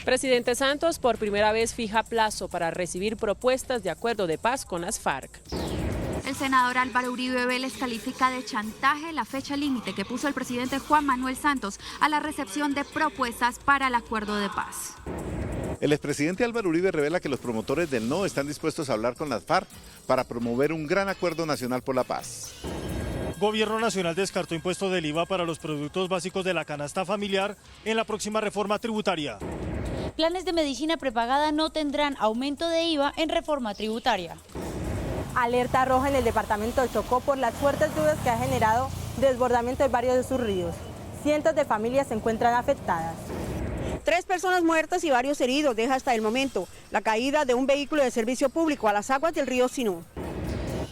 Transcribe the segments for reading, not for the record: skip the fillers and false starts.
Presidente Santos por primera vez fija plazo para recibir propuestas de acuerdo de paz con las FARC. El senador Álvaro Uribe Vélez califica de chantaje la fecha límite que puso el presidente Juan Manuel Santos a la recepción de propuestas para el acuerdo de paz. El expresidente Álvaro Uribe revela que los promotores del no están dispuestos a hablar con las FARC para promover un gran acuerdo nacional por la paz. Gobierno Nacional descartó impuesto del IVA para los productos básicos de la canasta familiar en la próxima reforma tributaria. Planes de medicina prepagada no tendrán aumento de IVA en reforma tributaria. Alerta roja en el departamento de Chocó por las fuertes lluvias que ha generado desbordamiento de varios de sus ríos. Cientos de familias se encuentran afectadas. 3 personas muertas y varios heridos deja hasta el momento la caída de un vehículo de servicio público a las aguas del río Sinú.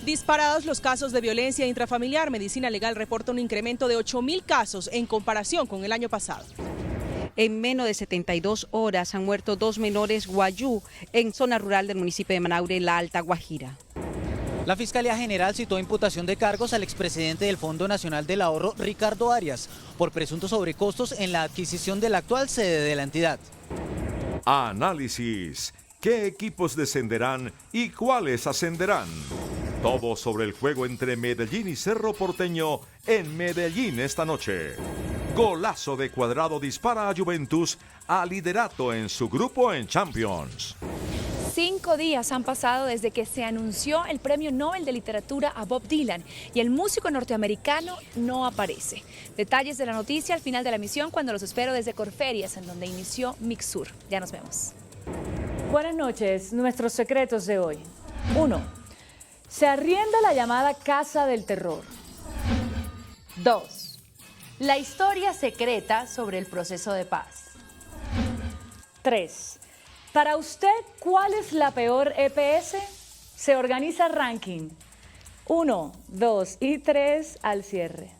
Disparados los casos de violencia intrafamiliar, Medicina Legal reporta un incremento de 8.000 casos en comparación con el año pasado. En menos de 72 horas han muerto 2 menores guayú en zona rural del municipio de Manaure, La Alta Guajira. La Fiscalía General citó imputación de cargos al expresidente del Fondo Nacional del Ahorro, Ricardo Arias, por presuntos sobrecostos en la adquisición de la actual sede de la entidad. Análisis. ¿Qué equipos descenderán y cuáles ascenderán? Todo sobre el juego entre Medellín y Cerro Porteño en Medellín esta noche. Golazo de Cuadrado dispara a Juventus a liderato en su grupo en Champions. 5 días han pasado desde que se anunció el Premio Nobel de Literatura a Bob Dylan y el músico norteamericano no aparece. Detalles de la noticia al final de la emisión cuando los espero desde Corferias, en donde inició Mixur. Ya nos vemos. Buenas noches, nuestros secretos de hoy. 1. Se arrienda la llamada Casa del Terror. 2. La historia secreta sobre el proceso de paz. 3. Para usted, ¿cuál es la peor EPS? Se organiza ranking. 1, 2 y 3 al cierre.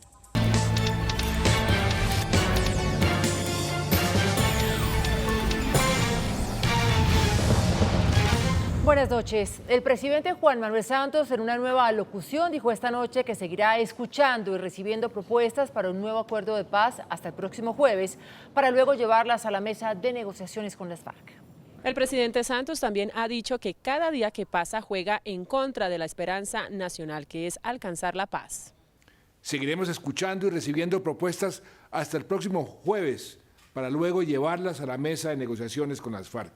Buenas noches. El presidente Juan Manuel Santos, en una nueva alocución, dijo esta noche que seguirá escuchando y recibiendo propuestas para un nuevo acuerdo de paz hasta el próximo jueves, para luego llevarlas a la mesa de negociaciones con las FARC. El presidente Santos también ha dicho que cada día que pasa juega en contra de la esperanza nacional, que es alcanzar la paz. Seguiremos escuchando y recibiendo propuestas hasta el próximo jueves para luego llevarlas a la mesa de negociaciones con las FARC.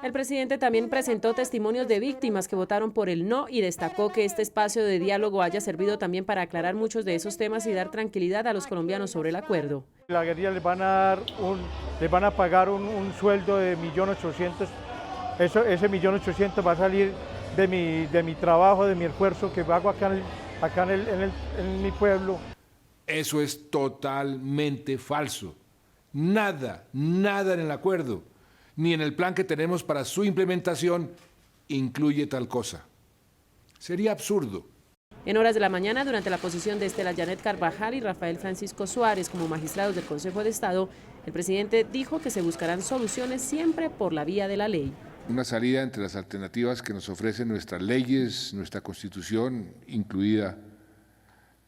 El presidente también presentó testimonios de víctimas que votaron por el no y destacó que este espacio de diálogo haya servido también para aclarar muchos de esos temas y dar tranquilidad a los colombianos sobre el acuerdo. La guerrilla les van a pagar un sueldo de 1.800.000. Ese 1.800.000 va a salir de mi trabajo, de mi esfuerzo que hago acá en mi pueblo. Eso es totalmente falso. Nada en el acuerdo, ni en el plan que tenemos para su implementación, incluye tal cosa. Sería absurdo. En horas de la mañana, durante la posición de Estela Janet Carvajal y Rafael Francisco Suárez como magistrados del Consejo de Estado, el presidente dijo que se buscarán soluciones siempre por la vía de la ley. Una salida entre las alternativas que nos ofrecen nuestras leyes, nuestra Constitución, incluida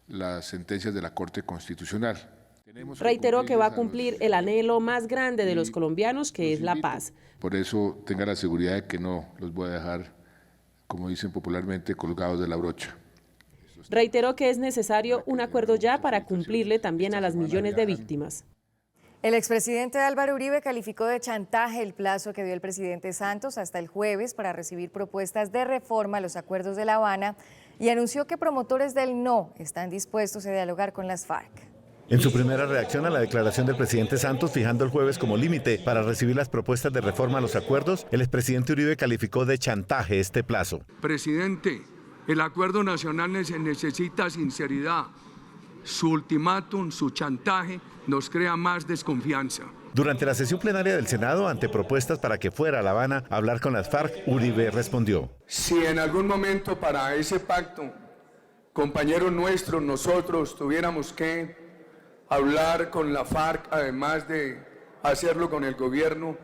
las sentencias de la Corte Constitucional. Reiteró que va a cumplir el anhelo más grande de los colombianos, que es la paz. Por eso tenga la seguridad de que no los voy a dejar, como dicen popularmente, colgados de la brocha. Reiteró que es necesario un acuerdo ya para cumplirle también a las millones de víctimas. El expresidente Álvaro Uribe calificó de chantaje el plazo que dio el presidente Santos hasta el jueves para recibir propuestas de reforma a los acuerdos de La Habana y anunció que promotores del no están dispuestos a dialogar con las FARC. En su primera reacción a la declaración del presidente Santos, fijando el jueves como límite para recibir las propuestas de reforma a los acuerdos, el expresidente Uribe calificó de chantaje este plazo. Presidente, el acuerdo nacional necesita sinceridad. Su ultimátum, su chantaje, nos crea más desconfianza. Durante la sesión plenaria del Senado, ante propuestas para que fuera a La Habana a hablar con las FARC, Uribe respondió: Si en algún momento para ese pacto, compañeros nuestros, nosotros tuviéramos que hablar con la FARC, además de hacerlo con el gobierno,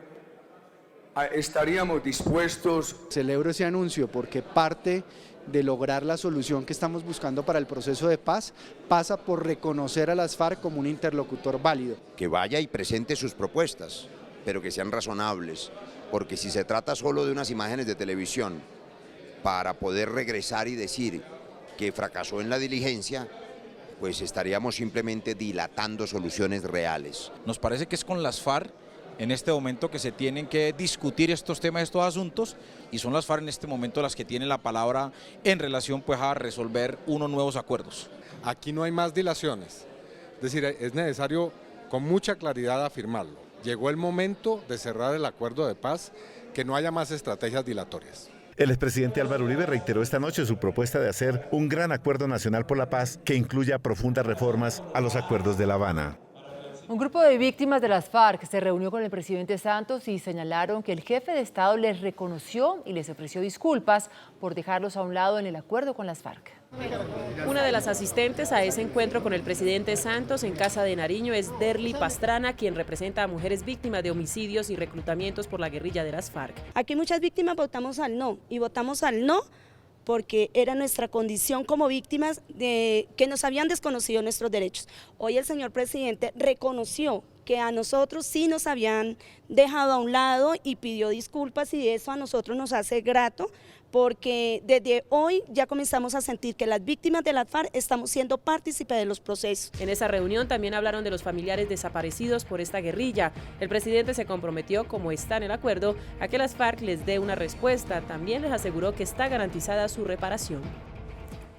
estaríamos dispuestos. Celebro ese anuncio porque parte de lograr la solución que estamos buscando para el proceso de paz pasa por reconocer a las FARC como un interlocutor válido. Que vaya y presente sus propuestas, pero que sean razonables, porque si se trata solo de unas imágenes de televisión para poder regresar y decir que fracasó en la diligencia, pues estaríamos simplemente dilatando soluciones reales. Nos parece que es con las FARC en este momento que se tienen que discutir estos temas, estos asuntos, y son las FARC en este momento las que tienen la palabra en relación pues a resolver unos nuevos acuerdos. Aquí no hay más dilaciones, es decir, es necesario con mucha claridad afirmarlo. Llegó el momento de cerrar el acuerdo de paz, que no haya más estrategias dilatorias. El expresidente Álvaro Uribe reiteró esta noche su propuesta de hacer un gran acuerdo nacional por la paz que incluya profundas reformas a los acuerdos de La Habana. Un grupo de víctimas de las FARC se reunió con el presidente Santos y señalaron que el jefe de Estado les reconoció y les ofreció disculpas por dejarlos a un lado en el acuerdo con las FARC. Una de las asistentes a ese encuentro con el presidente Santos en Casa de Nariño es Derly Pastrana, quien representa a mujeres víctimas de homicidios y reclutamientos por la guerrilla de las FARC. Aquí muchas víctimas votamos al no, y votamos al no porque era nuestra condición como víctimas de que nos habían desconocido nuestros derechos. Hoy el señor presidente reconoció que a nosotros sí nos habían dejado a un lado y pidió disculpas, y eso a nosotros nos hace grato, porque desde hoy ya comenzamos a sentir que las víctimas de las FARC estamos siendo partícipes de los procesos. En esa reunión también hablaron de los familiares desaparecidos por esta guerrilla. El presidente se comprometió, como está en el acuerdo, a que las FARC les dé una respuesta. También les aseguró que está garantizada su reparación.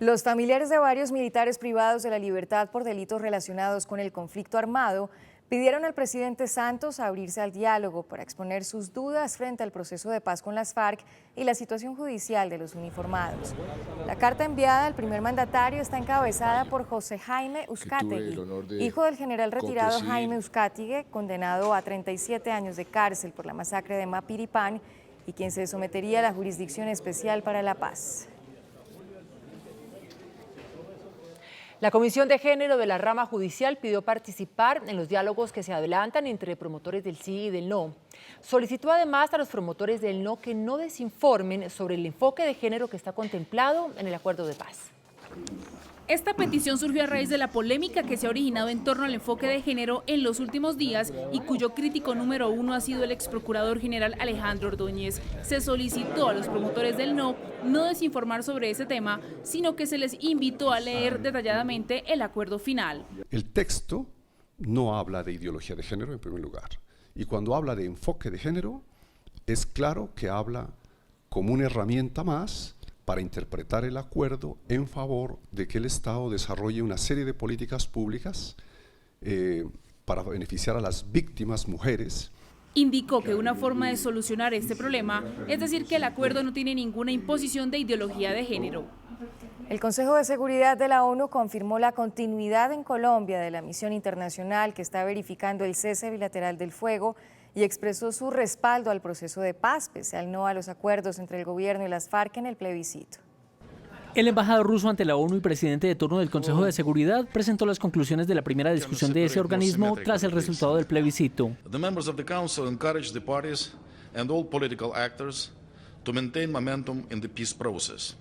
Los familiares de varios militares privados de la libertad por delitos relacionados con el conflicto armado pidieron al presidente Santos abrirse al diálogo para exponer sus dudas frente al proceso de paz con las FARC y la situación judicial de los uniformados. La carta enviada al primer mandatario está encabezada por José Jaime Uzcategui, hijo del general retirado Jaime Uzcategui, condenado a 37 años de cárcel por la masacre de Mapiripán y quien se sometería a la Jurisdicción Especial para la Paz. La Comisión de Género de la Rama Judicial pidió participar en los diálogos que se adelantan entre promotores del sí y del no. Solicitó además a los promotores del no que no desinformen sobre el enfoque de género que está contemplado en el acuerdo de paz. Esta petición surgió a raíz de la polémica que se ha originado en torno al enfoque de género en los últimos días y cuyo crítico número uno ha sido el exprocurador general Alejandro Ordóñez. Se solicitó a los promotores del no desinformar sobre ese tema, sino que se les invitó a leer detalladamente el acuerdo final. El texto no habla de ideología de género en primer lugar, y cuando habla de enfoque de género es claro que habla como una herramienta más para interpretar el acuerdo en favor de que el Estado desarrolle una serie de políticas públicas para beneficiar a las víctimas mujeres. Indicó que una forma de solucionar este problema es decir que el acuerdo no tiene ninguna imposición de ideología de género. El Consejo de Seguridad de la ONU confirmó la continuidad en Colombia de la misión internacional que está verificando el cese bilateral del fuego y expresó su respaldo al proceso de paz, pese al no a los acuerdos entre el gobierno y las FARC en el plebiscito. El embajador ruso ante la ONU y presidente de turno del Consejo de Seguridad presentó las conclusiones de la primera discusión de ese organismo tras el resultado del plebiscito. The members of the Council encouraged the parties and all political actors to maintain momentum in the peace process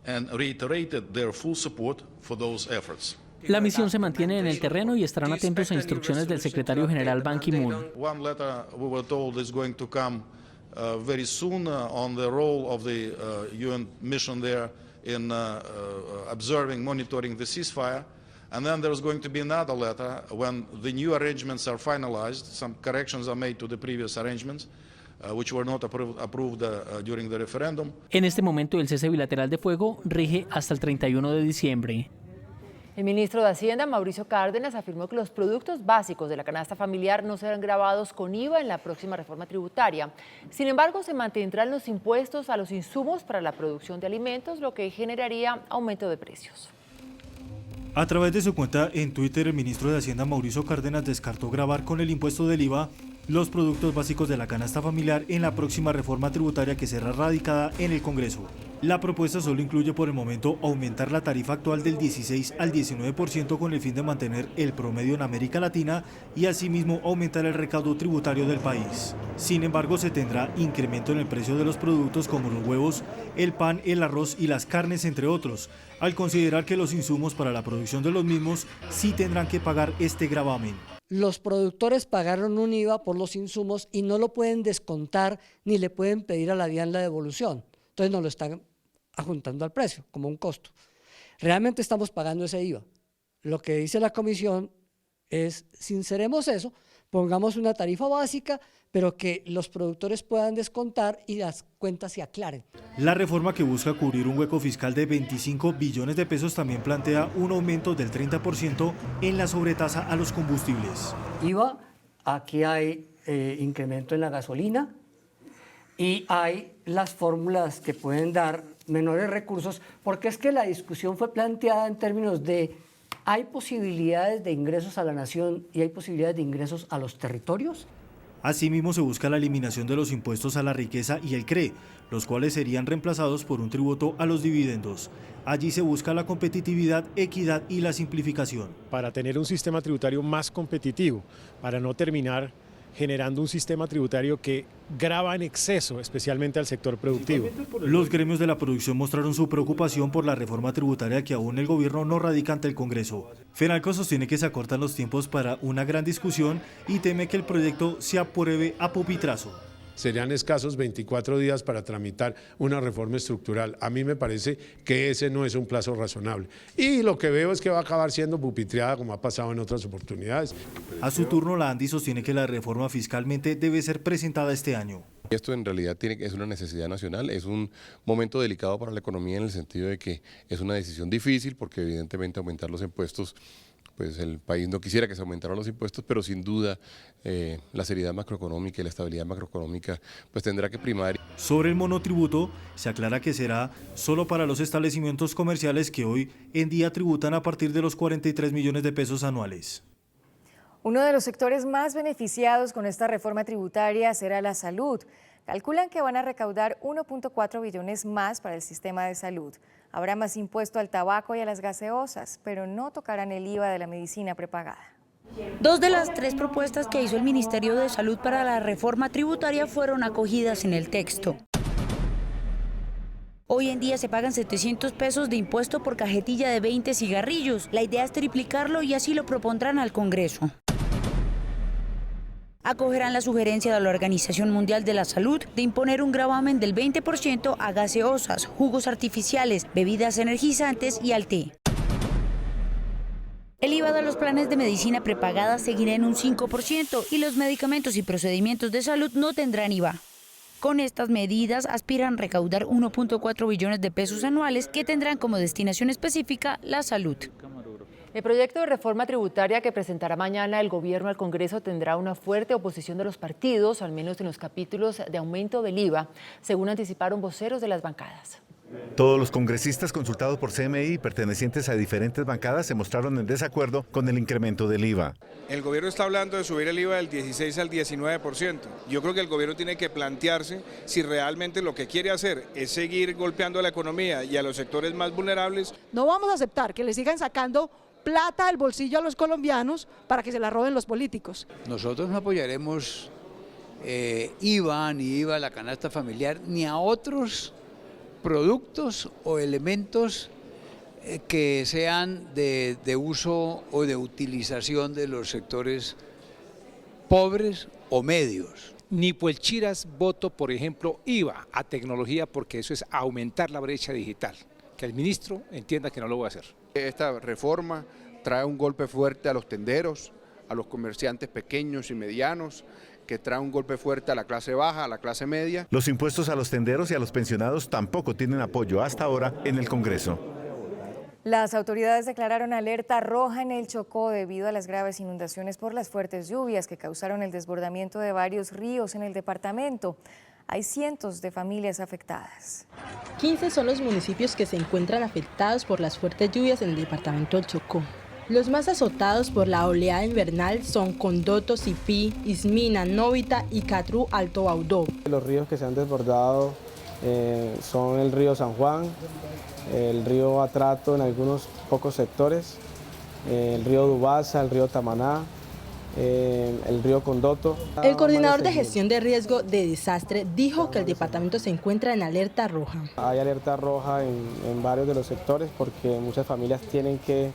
and reiterated their full support for those efforts. La misión se mantiene en el terreno y estarán atentos a instrucciones del secretario general Ban Ki-moon. One letter we were told is going to come very soon on the role of the UN mission there in observing, monitoring the ceasefire. And then there's going to be another letter when the new arrangements are finalized. Some corrections are made to the previous arrangements, which were not approved during the referendum. En este momento el cese bilateral de fuego rige hasta el 31 de diciembre. El ministro de Hacienda, Mauricio Cárdenas, afirmó que los productos básicos de la canasta familiar no serán gravados con IVA en la próxima reforma tributaria. Sin embargo, se mantendrán los impuestos a los insumos para la producción de alimentos, lo que generaría aumento de precios. A través de su cuenta en Twitter, el ministro de Hacienda, Mauricio Cárdenas, descartó gravar con el impuesto del IVA los productos básicos de la canasta familiar en la próxima reforma tributaria que será radicada en el Congreso. La propuesta solo incluye por el momento aumentar la tarifa actual del 16 al 19% con el fin de mantener el promedio en América Latina y asimismo aumentar el recaudo tributario del país. Sin embargo, se tendrá incremento en el precio de los productos como los huevos, el pan, el arroz y las carnes, entre otros, al considerar que los insumos para la producción de los mismos sí tendrán que pagar este gravamen. los productores pagaron un IVA por los insumos y no lo pueden descontar ni le pueden pedir a la DIAN la devolución. Entonces nos lo están adjuntando al precio como un costo. Realmente estamos pagando ese IVA. Lo que dice la comisión es, sinceremos eso, pongamos una tarifa básica, pero que los productores puedan descontar y las cuentas se aclaren. La reforma, que busca cubrir un hueco fiscal de 25 billones de pesos, también plantea un aumento del 30% en la sobretasa a los combustibles. IVA, aquí hay incremento en la gasolina y hay las fórmulas que pueden dar menores recursos, porque es que la discusión fue planteada en términos de ¿hay posibilidades de ingresos a la nación y hay posibilidades de ingresos a los territorios? Asimismo, se busca la eliminación de los impuestos a la riqueza y el CRE, los cuales serían reemplazados por un tributo a los dividendos. Allí se busca la competitividad, equidad y la simplificación. Para tener un sistema tributario más competitivo, para no terminar generando un sistema tributario que grava en exceso, especialmente al sector productivo. Los gremios de la producción mostraron su preocupación por la reforma tributaria que aún el gobierno no radica ante el Congreso. FENALCO sostiene que se acortan los tiempos para una gran discusión y teme que el proyecto se apruebe a pupitrazo. Serían escasos 24 días para tramitar una reforma estructural. A mí me parece que ese no es un plazo razonable. Y lo que veo es que va a acabar siendo pupitreada como ha pasado en otras oportunidades. A su turno, la ANDI sostiene que la reforma fiscalmente debe ser presentada este año. Esto en realidad es una necesidad nacional, es un momento delicado para la economía en el sentido de que es una decisión difícil porque evidentemente aumentar los impuestos, pues el país no quisiera que se aumentaran los impuestos, pero sin duda la seriedad macroeconómica y la estabilidad macroeconómica pues tendrá que primar. Sobre el monotributo, se aclara que será solo para los establecimientos comerciales que hoy en día tributan a partir de los 43 millones de pesos anuales. Uno de los sectores más beneficiados con esta reforma tributaria será la salud. Calculan que van a recaudar 1.4 billones más para el sistema de salud. Habrá más impuesto al tabaco y a las gaseosas, pero no tocarán el IVA de la medicina prepagada. 2 de las 3 propuestas que hizo el Ministerio de Salud para la reforma tributaria fueron acogidas en el texto. Hoy en día se pagan 700 pesos de impuesto por cajetilla de 20 cigarrillos. La idea es triplicarlo y así lo propondrán al Congreso. Acogerán la sugerencia de la Organización Mundial de la Salud de imponer un gravamen del 20% a gaseosas, jugos artificiales, bebidas energizantes y al té. El IVA de los planes de medicina prepagada seguirá en un 5% y los medicamentos y procedimientos de salud no tendrán IVA. Con estas medidas aspiran a recaudar 1.4 billones de pesos anuales que tendrán como destinación específica la salud. El proyecto de reforma tributaria que presentará mañana el gobierno al Congreso tendrá una fuerte oposición de los partidos, al menos en los capítulos de aumento del IVA, según anticiparon voceros de las bancadas. Todos los congresistas consultados por CMI, pertenecientes a diferentes bancadas, se mostraron en desacuerdo con el incremento del IVA. El gobierno está hablando de subir el IVA del 16 al 19%. Yo creo que el gobierno tiene que plantearse si realmente lo que quiere hacer es seguir golpeando a la economía y a los sectores más vulnerables. No vamos a aceptar que le sigan sacando plata del bolsillo a los colombianos para que se la roben los políticos. Nosotros no apoyaremos IVA, ni IVA a la canasta familiar, ni a otros productos o elementos que sean de uso o de utilización de los sectores pobres o medios. Ni por el Chiras voto, por ejemplo, IVA a tecnología, porque eso es aumentar la brecha digital. Que el ministro entienda que no lo voy a hacer. Esta reforma trae un golpe fuerte a los tenderos, a los comerciantes pequeños y medianos, que trae un golpe fuerte a la clase baja, a la clase media. Los impuestos a los tenderos y a los pensionados tampoco tienen apoyo hasta ahora en el Congreso. Las autoridades declararon alerta roja en el Chocó debido a las graves inundaciones por las fuertes lluvias que causaron el desbordamiento de varios ríos en el departamento. Hay cientos de familias afectadas. 15 son los municipios que se encuentran afectados por las fuertes lluvias en el departamento del Chocó. Los más azotados por la oleada invernal son Condoto, Sipí, Ismina, Novita y Catrú Alto Baudó. Los ríos que se han desbordado son el río San Juan, el río Atrato en algunos pocos sectores, el río Dubasa, el río Tamaná, el río Condoto. El coordinador de gestión de riesgo de desastre dijo que el departamento se encuentra en alerta roja. Hay alerta roja en varios de los sectores porque muchas familias tienen que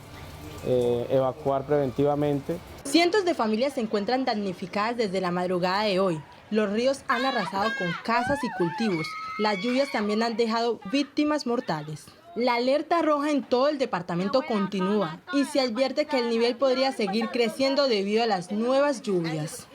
evacuar preventivamente. Cientos de familias se encuentran damnificadas desde la madrugada de hoy. Los ríos han arrasado con casas y cultivos. Las lluvias también han dejado víctimas mortales. La alerta roja en todo el departamento continúa y se advierte que el nivel podría seguir creciendo debido a las nuevas lluvias.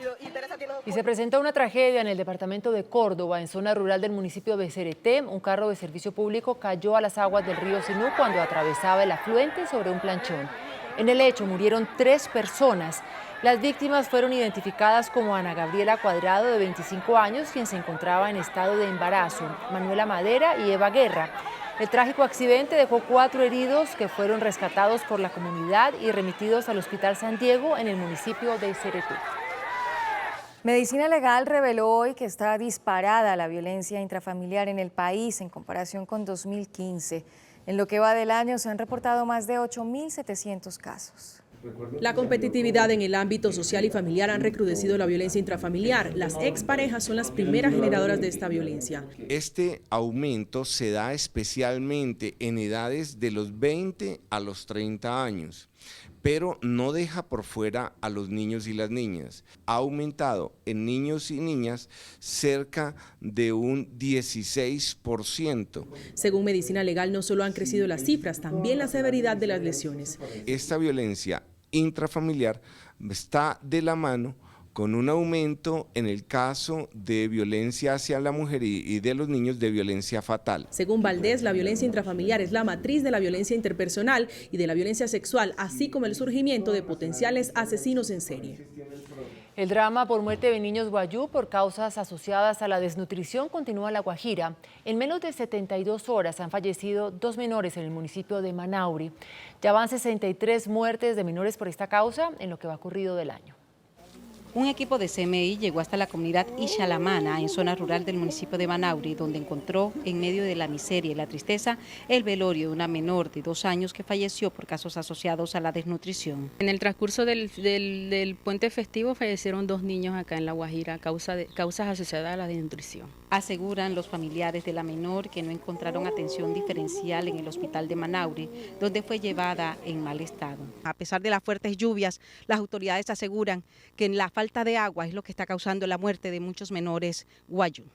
Y se presenta una tragedia en el departamento de Córdoba, en zona rural del municipio de Cereté. Un carro de servicio público cayó a las aguas del río Sinú cuando atravesaba el afluente sobre un planchón. En el hecho murieron 3 personas. Las víctimas fueron identificadas como Ana Gabriela Cuadrado, de 25 años, quien se encontraba en estado de embarazo, Manuela Madera y Eva Guerra. El trágico accidente dejó 4 heridos que fueron rescatados por la comunidad y remitidos al Hospital San Diego en el municipio de Cereté. Medicina Legal reveló hoy que está disparada la violencia intrafamiliar en el país en comparación con 2015. En lo que va del año se han reportado más de 8.700 casos. La competitividad en el ámbito social y familiar han recrudecido la violencia intrafamiliar. Las exparejas son las primeras generadoras de esta violencia. Este aumento se da especialmente en edades de los 20 a los 30 años, pero no deja por fuera a los niños y las niñas. Ha aumentado en niños y niñas cerca de un 16%. Según Medicina Legal, no solo han crecido las cifras, también la severidad de las lesiones. Esta violencia intrafamiliar está de la mano con un aumento en el caso de violencia hacia la mujer y de los niños, de violencia fatal. Según Valdés, la violencia intrafamiliar es la matriz de la violencia interpersonal y de la violencia sexual, así como el surgimiento de potenciales asesinos en serie. El drama por muerte de niños guayú por causas asociadas a la desnutrición continúa en La Guajira. En menos de 72 horas han fallecido 2 menores en el municipio de Manauri. Ya van 63 muertes de menores por esta causa en lo que va ocurrido del año. Un equipo de CMI llegó hasta la comunidad Ixalamana, en zona rural del municipio de Manauri, donde encontró, en medio de la miseria y la tristeza, el velorio de una menor de 2 años que falleció por casos asociados a la desnutrición. En el transcurso del puente festivo fallecieron 2 niños acá en La Guajira, causas asociadas a la desnutrición. Aseguran los familiares de la menor que no encontraron atención diferencial en el hospital de Manauri, donde fue llevada en mal estado. A pesar de las fuertes lluvias, las autoridades aseguran que la falta de agua es lo que está causando la muerte de muchos menores guayú.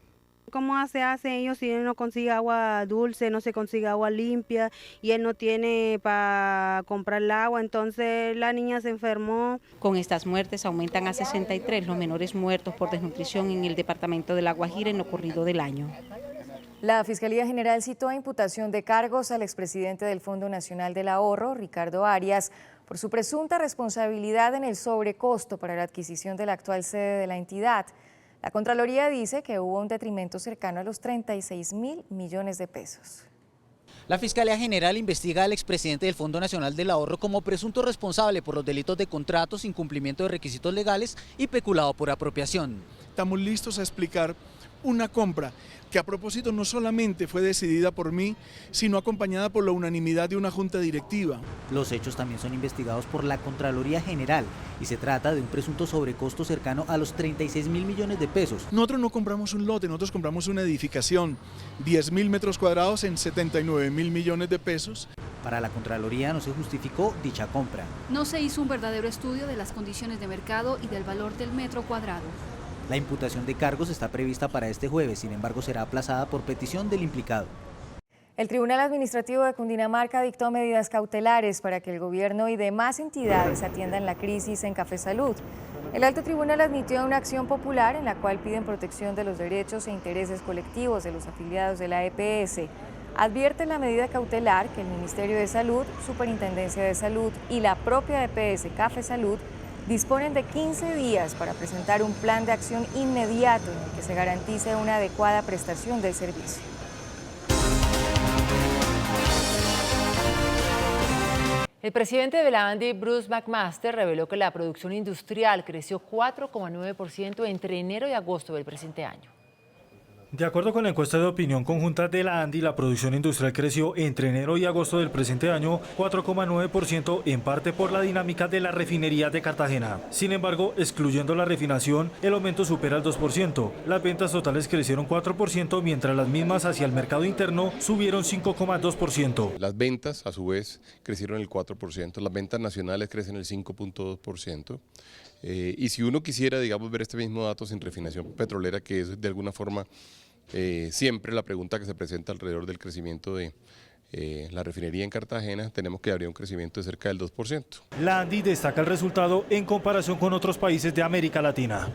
¿Cómo se hace ellos si él no consigue agua dulce, no se consigue agua limpia y él no tiene para comprar el agua? Entonces la niña se enfermó. Con estas muertes aumentan a 63 los menores muertos por desnutrición en el departamento de La Guajira en lo corrido del año. La Fiscalía General citó a imputación de cargos al expresidente del Fondo Nacional del Ahorro, Ricardo Arias, por su presunta responsabilidad en el sobrecosto para la adquisición de la actual sede de la entidad. La Contraloría dice que hubo un detrimento cercano a los 36.000 millones de pesos. La Fiscalía General investiga al expresidente del Fondo Nacional del Ahorro como presunto responsable por los delitos de contratos, incumplimiento de requisitos legales y peculado por apropiación. Estamos listos a explicar una compra que a propósito no solamente fue decidida por mí, sino acompañada por la unanimidad de una junta directiva. Los hechos también son investigados por la Contraloría General y se trata de un presunto sobrecosto cercano a los 36.000 millones de pesos. Nosotros no compramos un lote, nosotros compramos una edificación, 10.000 metros cuadrados en 79.000 millones de pesos. Para la Contraloría no se justificó dicha compra. No se hizo un verdadero estudio de las condiciones de mercado y del valor del metro cuadrado. La imputación de cargos está prevista para este jueves, sin embargo será aplazada por petición del implicado. El Tribunal Administrativo de Cundinamarca dictó medidas cautelares para que el gobierno y demás entidades atiendan la crisis en Café Salud. El Alto Tribunal admitió una acción popular en la cual piden protección de los derechos e intereses colectivos de los afiliados de la EPS. Advierte en la medida cautelar que el Ministerio de Salud, Superintendencia de Salud y la propia EPS Café Salud disponen de 15 días para presentar un plan de acción inmediato en el que se garantice una adecuada prestación del servicio. El presidente de la ANDI, Bruce McMaster, reveló que la producción industrial creció 4,9% entre enero y agosto del presente año. De acuerdo con la encuesta de opinión conjunta de la ANDI, la producción industrial creció entre enero y agosto del presente año 4,9%, en parte por la dinámica de la refinería de Cartagena. Sin embargo, excluyendo la refinación, el aumento supera el 2%. Las ventas totales crecieron 4%, mientras las mismas hacia el mercado interno subieron 5,2%. Las ventas, a su vez, crecieron el 4%, las ventas nacionales crecen el 5,2%. Y si uno quisiera, digamos, ver este mismo dato sin refinación petrolera, que es de alguna forma siempre la pregunta que se presenta alrededor del crecimiento de la refinería en Cartagena, tenemos que habría un crecimiento de cerca del 2%. La ANDI destaca el resultado en comparación con otros países de América Latina.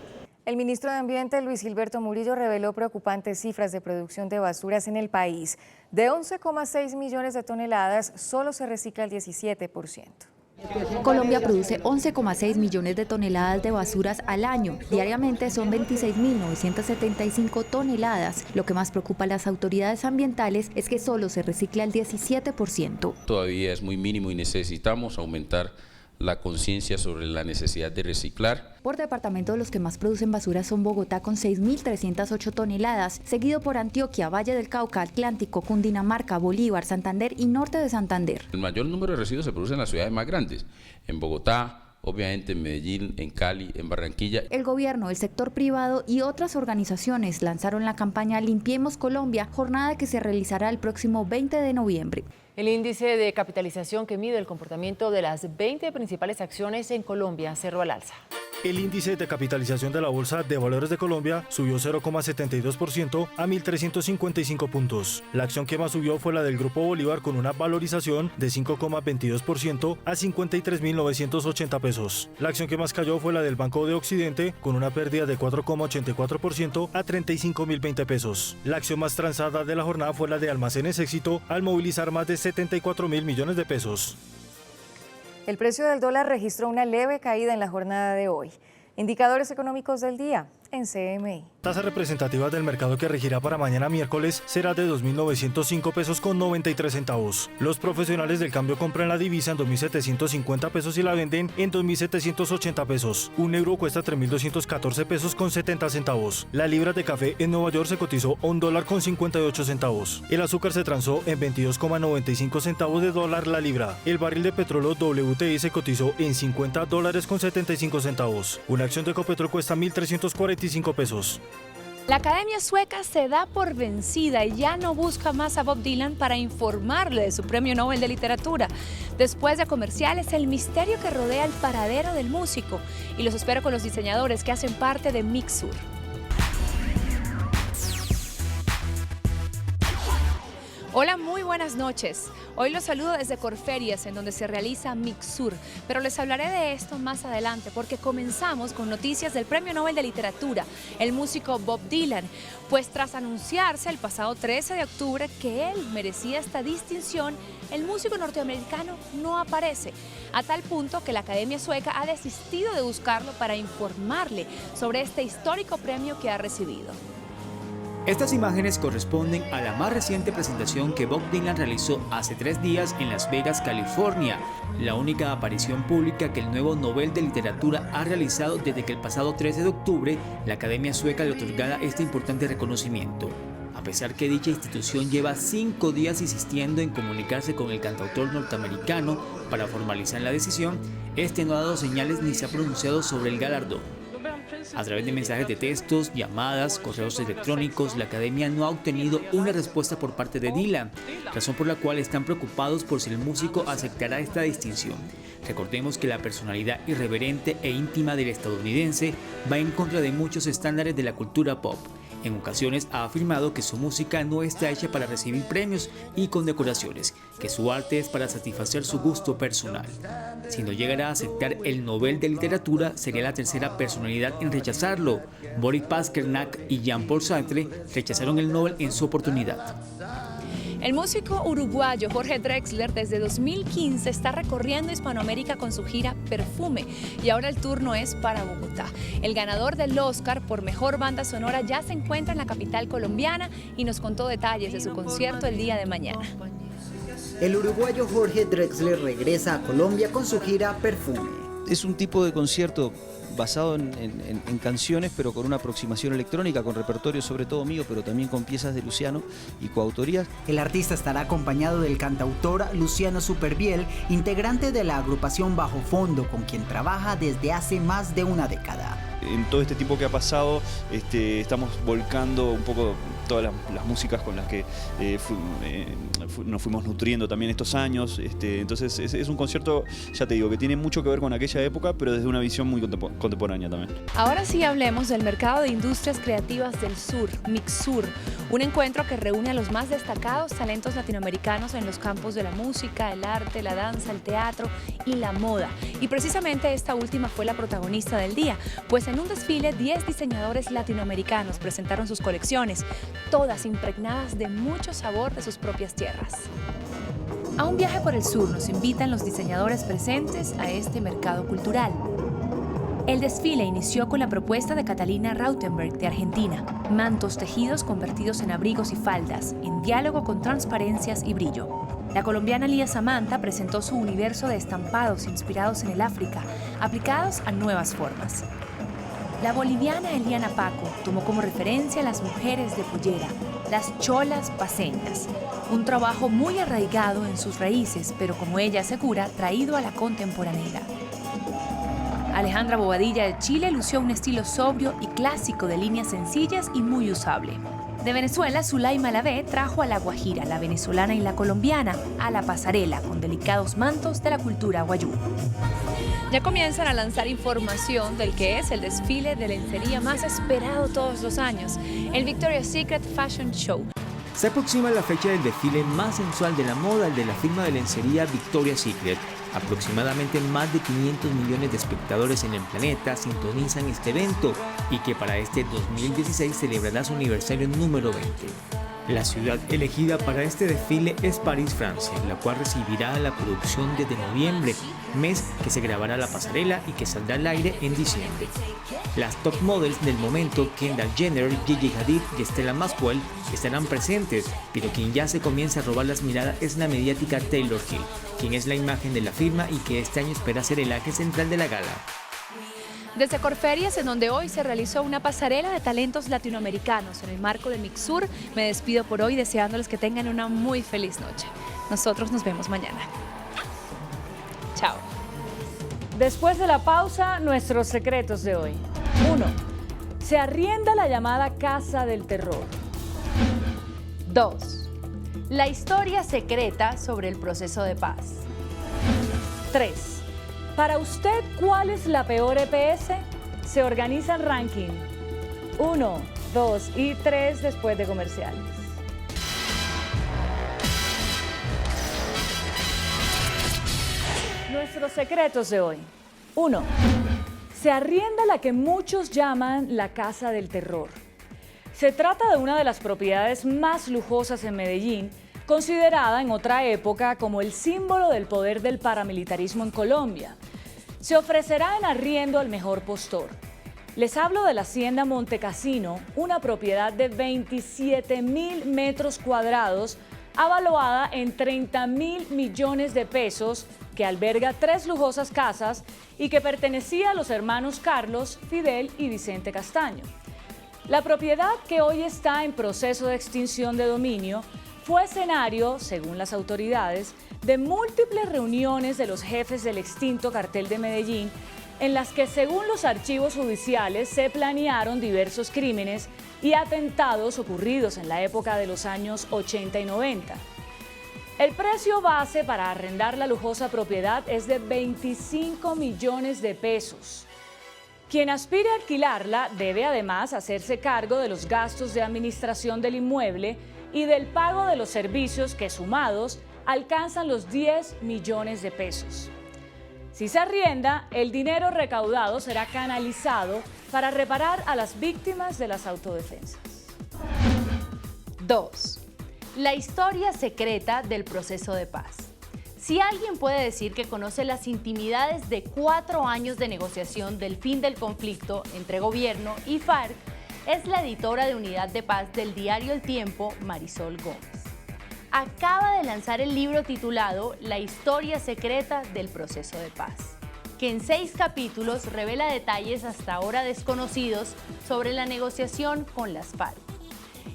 El ministro de Ambiente, Luis Gilberto Murillo, reveló preocupantes cifras de producción de basuras en el país. De 11,6 millones de toneladas, solo se recicla el 17%. Colombia produce 11,6 millones de toneladas de basuras al año. Diariamente son 26.975 toneladas. Lo que más preocupa a las autoridades ambientales es que solo se recicla el 17%. Todavía es muy mínimo y necesitamos aumentar la conciencia sobre la necesidad de reciclar. Por departamento, los que más producen basura son Bogotá con 6.308 toneladas, seguido por Antioquia, Valle del Cauca, Atlántico, Cundinamarca, Bolívar, Santander y Norte de Santander. El mayor número de residuos se produce en las ciudades más grandes, en Bogotá, obviamente en Medellín, en Cali, en Barranquilla. El gobierno, el sector privado y otras organizaciones lanzaron la campaña Limpiemos Colombia, jornada que se realizará el próximo 20 de noviembre. El índice de capitalización que mide el comportamiento de las 20 principales acciones en Colombia cerró al alza. El índice de capitalización de la Bolsa de Valores de Colombia subió 0,72% a 1.355 puntos. La acción que más subió fue la del Grupo Bolívar con una valorización de 5,22% a 53.980 pesos. La acción que más cayó fue la del Banco de Occidente con una pérdida de 4,84% a 35.020 pesos. La acción más transada de la jornada fue la de Almacenes Éxito al movilizar más de 74.000 millones de pesos. El precio del dólar registró una leve caída en la jornada de hoy. Indicadores económicos del día en CMI. Tasa representativa del mercado que regirá para mañana miércoles será de 2.905 pesos con 93 centavos. Los profesionales del cambio compran la divisa en 2.750 pesos y la venden en 2.780 pesos. Un euro cuesta 3.214 pesos con 70 centavos. La libra de café en Nueva York se cotizó a $1 con 58 centavos. El azúcar se transó en 22,95 centavos de dólar la libra. El barril de petróleo WTI se cotizó en $50 con 75 centavos. Una acción de Ecopetrol cuesta 1.345 pesos. La Academia Sueca se da por vencida y ya no busca más a Bob Dylan para informarle de su Premio Nobel de Literatura. Después de comerciales, el misterio que rodea el paradero del músico, y los espero con los diseñadores que hacen parte de Mixur. Hola, muy buenas noches. Hoy los saludo desde Corferias, en donde se realiza Mixur, pero les hablaré de esto más adelante porque comenzamos con noticias del Premio Nobel de Literatura, el músico Bob Dylan, pues tras anunciarse el pasado 13 de octubre que él merecía esta distinción, el músico norteamericano no aparece, a tal punto que la Academia Sueca ha desistido de buscarlo para informarle sobre este histórico premio que ha recibido. Estas imágenes corresponden a la más reciente presentación que Bob Dylan realizó hace 3 días en Las Vegas, California, la única aparición pública que el nuevo Nobel de Literatura ha realizado desde que el pasado 13 de octubre la Academia Sueca le otorgara este importante reconocimiento. A pesar que dicha institución lleva 5 días insistiendo en comunicarse con el cantautor norteamericano para formalizar la decisión, este no ha dado señales ni se ha pronunciado sobre el galardón. A través de mensajes de textos, llamadas, correos electrónicos, la Academia no ha obtenido una respuesta por parte de Dylan, razón por la cual están preocupados por si el músico aceptará esta distinción. Recordemos que la personalidad irreverente e íntima del estadounidense va en contra de muchos estándares de la cultura pop. En ocasiones ha afirmado que su música no está hecha para recibir premios y condecoraciones, que su arte es para satisfacer su gusto personal. Si no llegara a aceptar el Nobel de Literatura, sería la tercera personalidad en rechazarlo. Boris Pasternak y Jean-Paul Sartre rechazaron el Nobel en su oportunidad. El músico uruguayo Jorge Drexler desde 2015 está recorriendo Hispanoamérica con su gira Perfume y ahora el turno es para Bogotá. El ganador del Oscar por Mejor Banda Sonora ya se encuentra en la capital colombiana y nos contó detalles de su concierto el día de mañana. El uruguayo Jorge Drexler regresa a Colombia con su gira Perfume. Es un tipo de concierto basado en canciones, pero con una aproximación electrónica, con repertorio sobre todo mío, pero también con piezas de Luciano y coautorías. El artista estará acompañado del cantautor Luciano Superbiel, integrante de la agrupación Bajo Fondo, con quien trabaja desde hace más de una década. En todo este tiempo que ha pasado, estamos volcando un poco todas las músicas con las que nos fuimos nutriendo también estos años. Entonces es un concierto, ya te digo, que tiene mucho que ver con aquella época, pero desde una visión muy contemporánea también. Ahora sí hablemos del Mercado de Industrias Creativas del Sur, MICSUR, un encuentro que reúne a los más destacados talentos latinoamericanos en los campos de la música, el arte, la danza, el teatro y la moda. Y precisamente esta última fue la protagonista del día, pues en un desfile 10 diseñadores latinoamericanos presentaron sus colecciones, todas impregnadas de mucho sabor de sus propias tierras. A un viaje por el sur nos invitan los diseñadores presentes a este mercado cultural. El desfile inició con la propuesta de Catalina Rautenberg de Argentina, mantos tejidos convertidos en abrigos y faldas, en diálogo con transparencias y brillo. La colombiana Lía Samantha presentó su universo de estampados inspirados en el África, aplicados a nuevas formas. La boliviana Eliana Paco tomó como referencia a las mujeres de pollera, las cholas paceñas, un trabajo muy arraigado en sus raíces, pero como ella asegura, traído a la contemporaneidad. Alejandra Bobadilla de Chile lució un estilo sobrio y clásico de líneas sencillas y muy usable. De Venezuela, Zulay Malavé trajo a la guajira, la venezolana y la colombiana, a la pasarela con delicados mantos de la cultura guayú. Ya comienzan a lanzar información del que es el desfile de lencería más esperado todos los años, el Victoria's Secret Fashion Show. Se aproxima la fecha del desfile más sensual de la moda, el de la firma de lencería Victoria's Secret. Aproximadamente más de 500 millones de espectadores en el planeta sintonizan este evento y que para este 2016 celebrará su aniversario número 20. La ciudad elegida para este desfile es París, Francia, la cual recibirá la producción desde noviembre, mes que se grabará la pasarela y que saldrá al aire en diciembre. Las top models del momento, Kendall Jenner, Gigi Hadid y Stella Maxwell, estarán presentes, pero quien ya se comienza a robar las miradas es la mediática Taylor Hill, quien es la imagen de la firma y que este año espera ser el eje central de la gala. Desde Corferias, en donde hoy se realizó una pasarela de talentos latinoamericanos en el marco de MICSUR, me despido por hoy deseándoles que tengan una muy feliz noche. Nosotros nos vemos mañana. Chao. Después de la pausa, nuestros secretos de hoy. 1. Se arrienda la llamada Casa del Terror. 2. La historia secreta sobre el proceso de paz. 3. Para usted, ¿cuál es la peor EPS? Se organiza el ranking 1, 2 y 3 después de comerciales. Nuestros secretos de hoy. 1. Se arrienda la que muchos llaman la Casa del Terror. Se trata de una de las propiedades más lujosas en Medellín, considerada en otra época como el símbolo del poder del paramilitarismo en Colombia. Se ofrecerá en arriendo al mejor postor. Les hablo de la Hacienda Montecassino, una propiedad de 27.000 metros cuadrados, avaluada en 30.000 millones de pesos, que alberga 3 lujosas casas y que pertenecía a los hermanos Carlos, Fidel y Vicente Castaño. La propiedad, que hoy está en proceso de extinción de dominio, fue escenario, según las autoridades, de múltiples reuniones de los jefes del extinto Cartel de Medellín, en las que, según los archivos judiciales, se planearon diversos crímenes y atentados ocurridos en la época de los años 80 y 90. El precio base para arrendar la lujosa propiedad es de 25 millones de pesos. Quien aspire a alquilarla debe además hacerse cargo de los gastos de administración del inmueble y del pago de los servicios que, sumados, alcanzan los 10 millones de pesos. Si se arrienda, el dinero recaudado será canalizado para reparar a las víctimas de las autodefensas. 2. La historia secreta del proceso de paz. Si alguien puede decir que conoce las intimidades de 4 años de negociación del fin del conflicto entre gobierno y FARC, es la editora de Unidad de Paz del diario El Tiempo, Marisol Gómez. Acaba de lanzar el libro titulado La historia secreta del proceso de paz, que en 6 capítulos revela detalles hasta ahora desconocidos sobre la negociación con las FARC.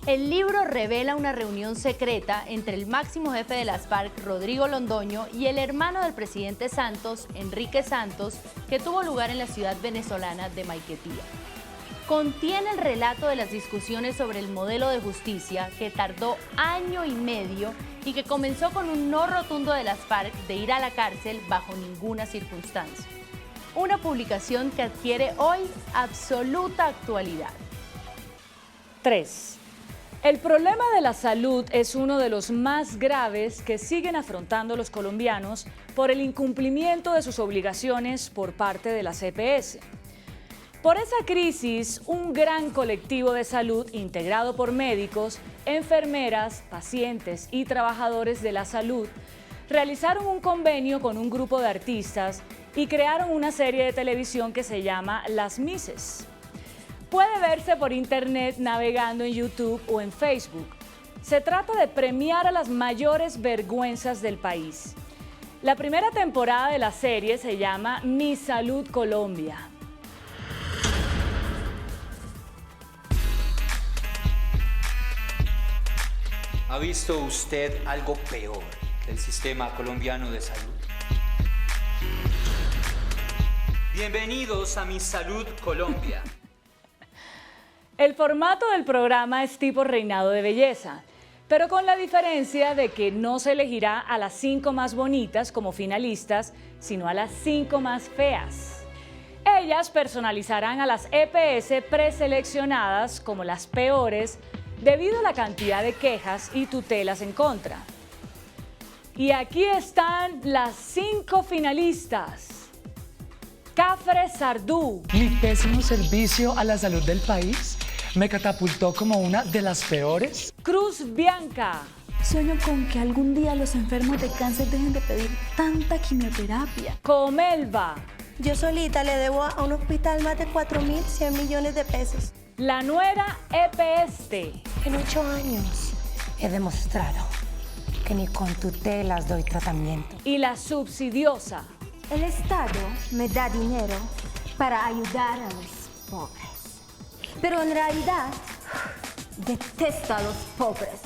El libro revela una reunión secreta entre el máximo jefe de las FARC, Rodrigo Londoño, y el hermano del presidente Santos, Enrique Santos, que tuvo lugar en la ciudad venezolana de Maiquetía. Contiene el relato de las discusiones sobre el modelo de justicia que tardó año y medio y que comenzó con un no rotundo de las FARC de ir a la cárcel bajo ninguna circunstancia. Una publicación que adquiere hoy absoluta actualidad. 3. El problema de la salud es uno de los más graves que siguen afrontando los colombianos por el incumplimiento de sus obligaciones por parte de las EPS. Por esa crisis, un gran colectivo de salud integrado por médicos, enfermeras, pacientes y trabajadores de la salud realizaron un convenio con un grupo de artistas y crearon una serie de televisión que se llama Las Mises. Puede verse por internet navegando en YouTube o en Facebook. Se trata de premiar a las mayores vergüenzas del país. La primera temporada de la serie se llama Mi Salud Colombia. ¿Ha visto usted algo peor que el sistema colombiano de salud? Bienvenidos a Mi Salud Colombia. El formato del programa es tipo reinado de belleza, pero con la diferencia de que no se elegirá a las 5 más bonitas como finalistas, sino a las 5 más feas. Ellas personalizarán a las EPS preseleccionadas como las peores debido a la cantidad de quejas y tutelas en contra. Y aquí están las 5 finalistas. Cafre Sardú. Mi pésimo servicio a la salud del país me catapultó como una de las peores. Cruz Bianca. Sueño con que algún día los enfermos de cáncer dejen de pedir tanta quimioterapia. Comelva. Yo solita le debo a un hospital más de 4.100 millones de pesos. La nuera EPS. En 8 años he demostrado que ni con tutelas doy tratamiento. Y la subsidiosa. El Estado me da dinero para ayudar a los pobres. Pero en realidad, detesto a los pobres.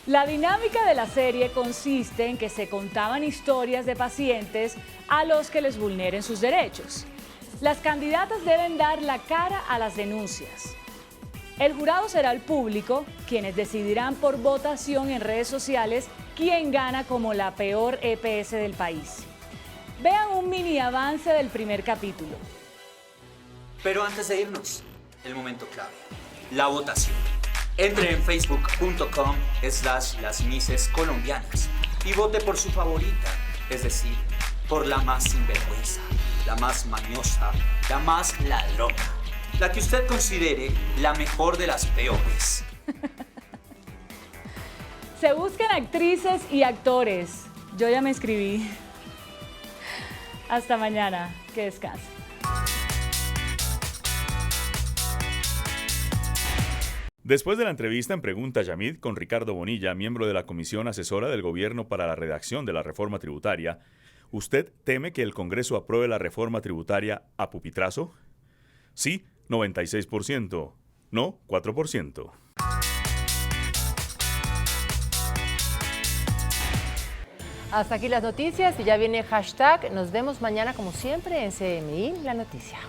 La dinámica de la serie consiste en que se contaban historias de pacientes a los que les vulneren sus derechos. Las candidatas deben dar la cara a las denuncias. El jurado será el público, quienes decidirán por votación en redes sociales quién gana como la peor EPS del país. Vean un mini avance del primer capítulo. Pero antes de irnos, el momento clave, la votación. Entre en facebook.com/lasmisescolombianas y vote por su favorita, es decir, por la más sinvergüenza, la más mañosa, la más ladrona, la que usted considere la mejor de las peores. Se buscan actrices y actores. Yo ya me inscribí. Hasta mañana. Que descansen. Después de la entrevista en Pregunta Yamid con Ricardo Bonilla, miembro de la Comisión Asesora del Gobierno para la redacción de la reforma tributaria, ¿usted teme que el Congreso apruebe la reforma tributaria a pupitrazo? Sí, 96%. No, 4%. Hasta aquí las noticias y ya viene hashtag. Nos vemos mañana como siempre en CMI La Noticia.